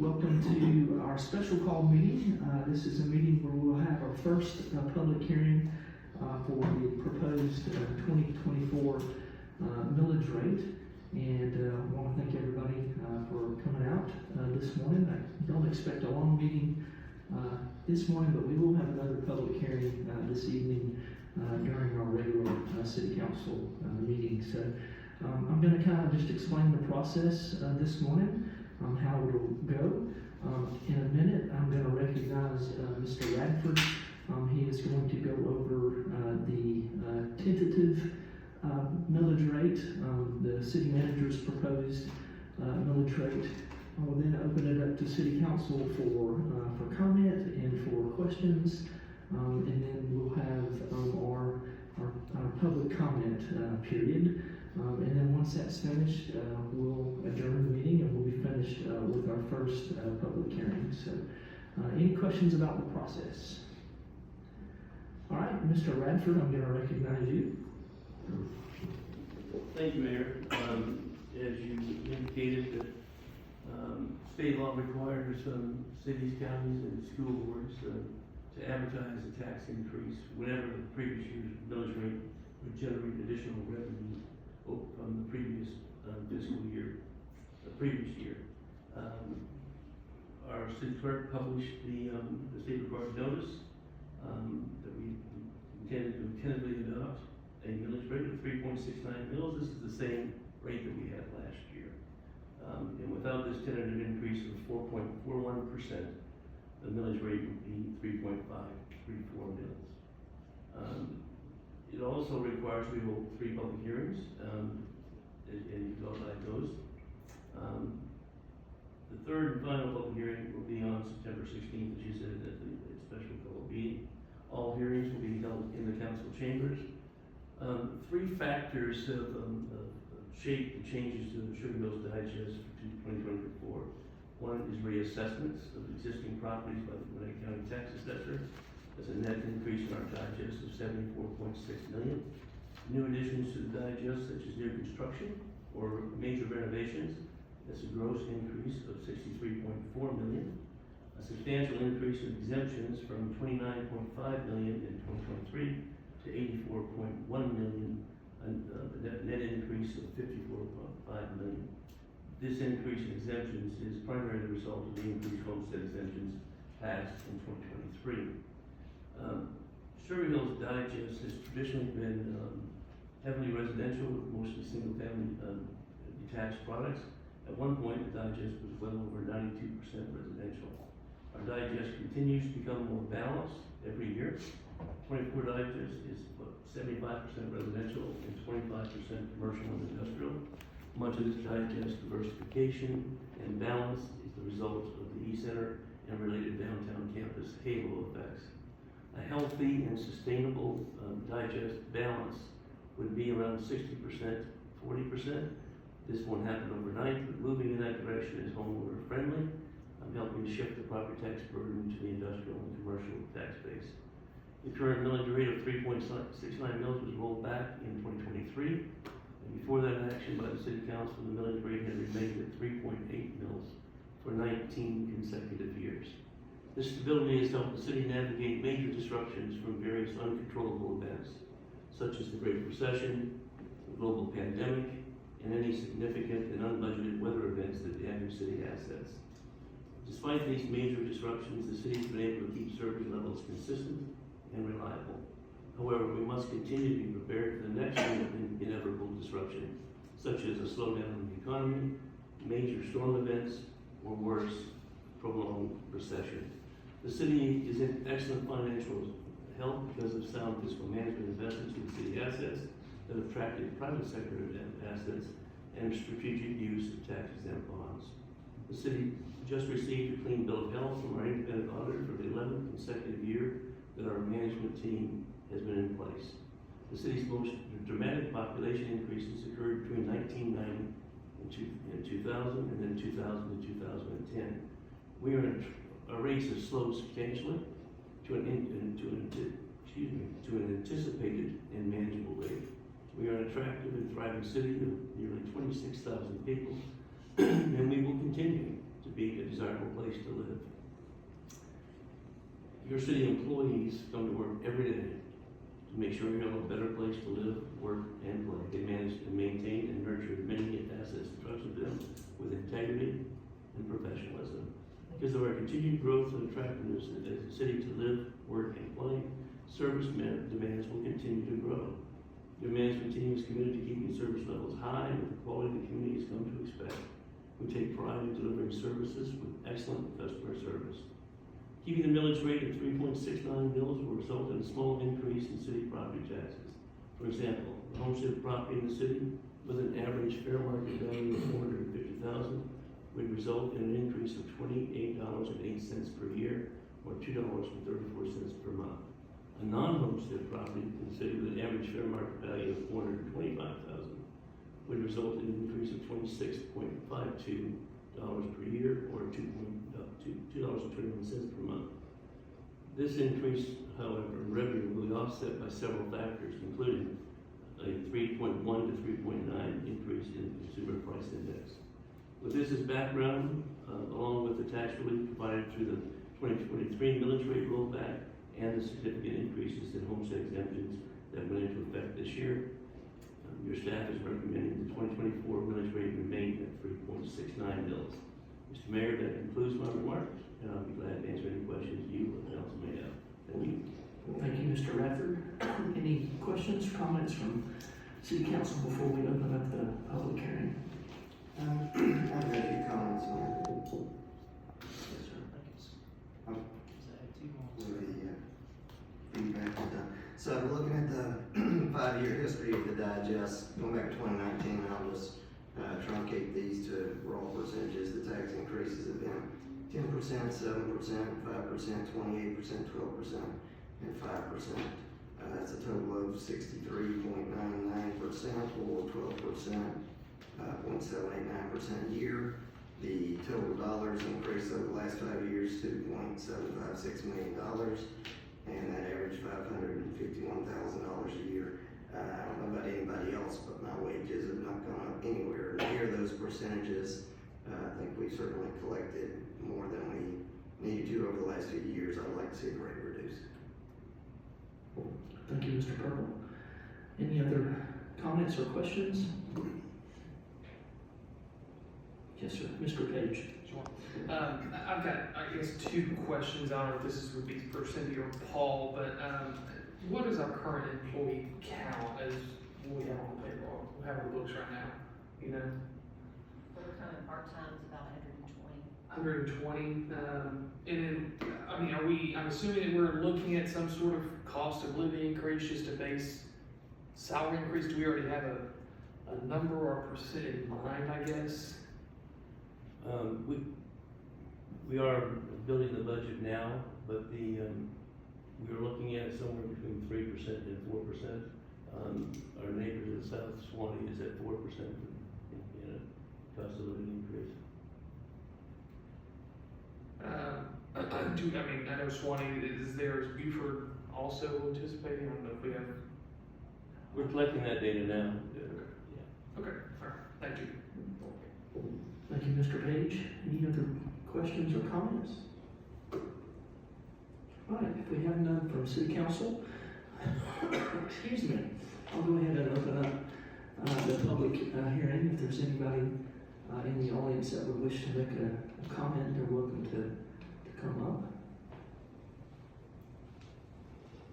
Welcome to our special call meeting. This is a meeting where we'll have our first public hearing for the proposed 2024 millage rate. And I want to thank everybody for coming out this morning. I don't expect a long meeting this morning, but we will have another public hearing this evening during our regular city council meeting. So I'm going to kind of just explain the process this morning, how it'll go. In a minute, I'm going to recognize Mr. Radford. He is going to go over the tentative millage rate, the city manager's proposed millage rate. I will then open it up to city council for comment and for questions, and then we'll have our public comment period. And then once that's finished, we'll adjourn the meeting and we'll be finished with our first public hearing. So, any questions about the process? All right, Mr. Radford, I'm going to recognize you. Thank you, Mayor. As you indicated, that state law requires cities, counties, and school boards to advertise a tax increase whenever the previous year's millage rate would generate additional revenue from the previous fiscal year, the previous year. Our city clerk published the state required notice that we intended to tentatively adopt a millage rate of 3.69 mils. This is the same rate that we had last year. And without this tentative increase of 4.41%, the millage rate would be 3.534 mils. It also requires we hold 3 public hearings, and you go by those. The third and final public hearing will be on September 16th, as you said, at the special call meeting. All hearings will be held in the council chambers. 3 factors have shaped the changes to the Sugar Mills Digest for 2024. One is reassessments of existing properties by the Gwinnett County Tax Assessor. That's a net increase in our digest of $74.6 million. New additions to the digest, such as new construction or major renovations, that's a gross increase of $63.4 million. A substantial increase in exemptions from $29.5 million in 2023 to $84.1 million, and a net increase of $54.5 million. This increase in exemptions is primarily the result of the increased homestead exemptions passed in 2023. Sugar Hills Digest has traditionally been heavily residential with mostly single-family detached products. At one point, the digest was well over 92% residential. Our digest continues to become more balanced every year. 24 digest is 75% residential and 25% commercial and industrial. Much of this digest diversification and balance is the result of the E-Center and related downtown campus halo effects. A healthy and sustainable digest balance would be around 60%, 40%. This won't happen overnight, but moving in that direction is homeowner friendly. I'm helping to shift the property tax burden to the industrial and commercial tax base. The current millage rate of 3.69 mils was rolled back in 2023. And before that action by the City Council, the millage rate had remained at 3.8 mils for 19 consecutive years. This stability has helped the city navigate major disruptions from various uncontrollable events, such as the Great Recession, the global pandemic, and any significant and unbudgeted weather events that damage city assets. Despite these major disruptions, the city has been able to keep service levels consistent and reliable. However, we must continue to be prepared for the next inevitable disruption, such as a slowdown in the economy, major storm events, or worse, prolonged recession. The city is in excellent financial health because of sound fiscal management investments in city assets that have attracted private sector assets and strategic use of tax-exempt bonds. The city just received a clean bill of health from our independent auditor for the 11th consecutive year that our management team has been in place. The city's most dramatic population increases occurred between 1990 and 2000, and then 2000 to 2010. Our rates have slowed substantially to an anticipated and manageable rate. We are an attractive and thriving city of nearly 26,000 people, and we will continue to be a desirable place to live. Your city employees come to work every day to make sure you have a better place to live, work, and play. They manage to maintain and nurture many assets entrusted to them with integrity and professionalism. Because of our continued growth and attractiveness as a city to live, work, and play, service demands will continue to grow. Your management team is committed to keeping service levels high with the quality the community has come to expect. We take pride in delivering services with excellent customer service. Keeping the millage rate at 3.69 mils will result in a small increase in city property taxes. For example, a homestead property in the city with an average fair market value of $450,000 would result in an increase of $28.08 per year, or $2.34 per month. A non-homestead property in the city with an average fair market value of $425,000 would result in an increase of $26.52 per year, or $2.21 per month. This increase, however, in revenue will be offset by several factors, including a 3.1 to 3.9 increase in the consumer price index. With this as background, along with the tax relief provided through the 2023 millage rate rollback and the significant increases in homestead exemptions that went into effect this year, your staff is recommending the 2024 millage rate remain at 3.69 mils. Mr. Mayor, that concludes my remarks, and I'll be glad to answer any questions you or the council may have. Thank you. Thank you, Mr. Radford. Any questions, comments from City Council before we open up the public hearing? I have a few comments on it. Yes, sir. With the feedback and stuff. So we're looking at the 5-year history of the digest, going back to 2019, and I'll just truncate these to raw percentages. The tax increases have been 10%, 7%, 5%, 28%, 12%, and 5%. That's a total of 63.99% or 12%. 0.789% a year. The total dollars increased over the last 5 years to $2.756 million, and that averaged $551,000 a year. I don't know about anybody else, but my wages have not gone up anywhere near those percentages. I think we've certainly collected more than we needed to over the last few years. I'd like to see the rate reduced. Thank you, Mr. Purple. Any other comments or questions? Yes, sir. Mr. Page. Sure. I've got, I guess, 2 questions. I don't know if this would be for Cindy or Paul, but what is our current employee count as what we have on the payroll? We have on the books right now, you know? Full-time, part-time is about 120. 120. And then, I mean, I'm assuming that we're looking at some sort of cost of living increase just to base salary increase. Do we already have a number or a percent in mind, I guess? We are building the budget now, but we are looking at somewhere between 3% and 4%. Our neighbors in South Swanee is at 4% in a cost of living increase. I know Swanee is there. Is Buford also anticipating? I don't know if we have. We're collecting that data now. Okay, all right, thank you. Thank you, Mr. Page. Any other questions or comments? All right, if we have none from City Council, excuse me, I'll go ahead and open up the public hearing. If there's anybody in the audience that would wish to make a comment, they're welcome to come up.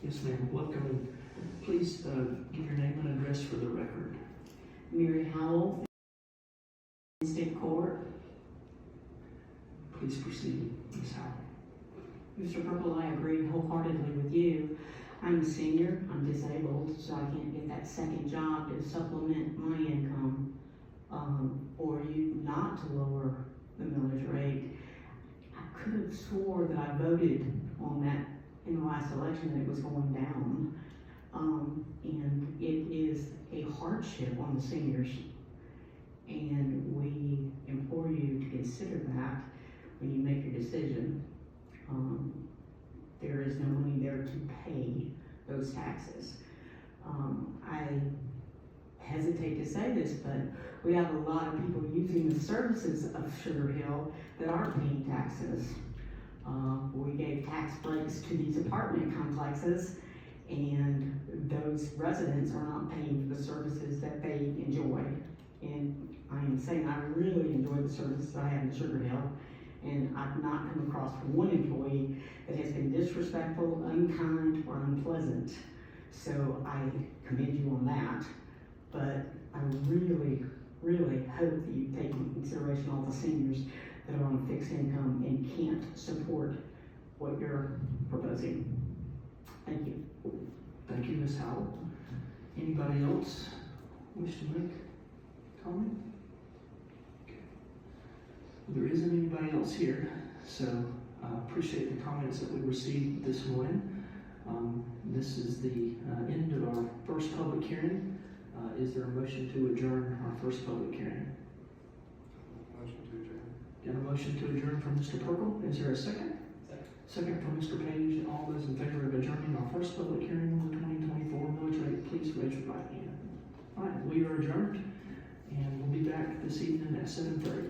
Yes, ma'am, welcome, and please give your name and address for the record. Mary Howell, State Court. Please proceed, Ms. Howell. Mr. Purple, I agree wholeheartedly with you. I'm a senior, I'm disabled, so I can't get that second job to supplement my income, or you not to lower the millage rate. I could have swore that I voted on that in the last election that it was going down. And it is a hardship on the seniors. And we implore you to consider that when you make your decision. There is no money there to pay those taxes. I hesitate to say this, but we have a lot of people using the services of Sugar Hill that aren't paying taxes. We gave tax breaks to these apartment complexes, and those residents are not paying for the services that they enjoy. And I am saying I really enjoy the services I have in Sugar Hill, and I've not come across one employee that has been disrespectful, unkind, or unpleasant. So I commend you on that, but I really, really hope that you take into consideration all the seniors that are on fixed income and can't support what you're proposing. Thank you. Thank you, Ms. Howell. Anybody else wish to make comment? Okay. There isn't anybody else here, so I appreciate the comments that we received this morning. This is the end of our first public hearing. Is there a motion to adjourn our first public hearing? Motion to adjourn. Got a motion to adjourn from Mr. Purple. Is there a second? Second from Mr. Page. All those in favor of adjourning our first public hearing on the 2024 millage rate, please raise your right hand. All right, we are adjourned, and we'll be back this evening at 7:30.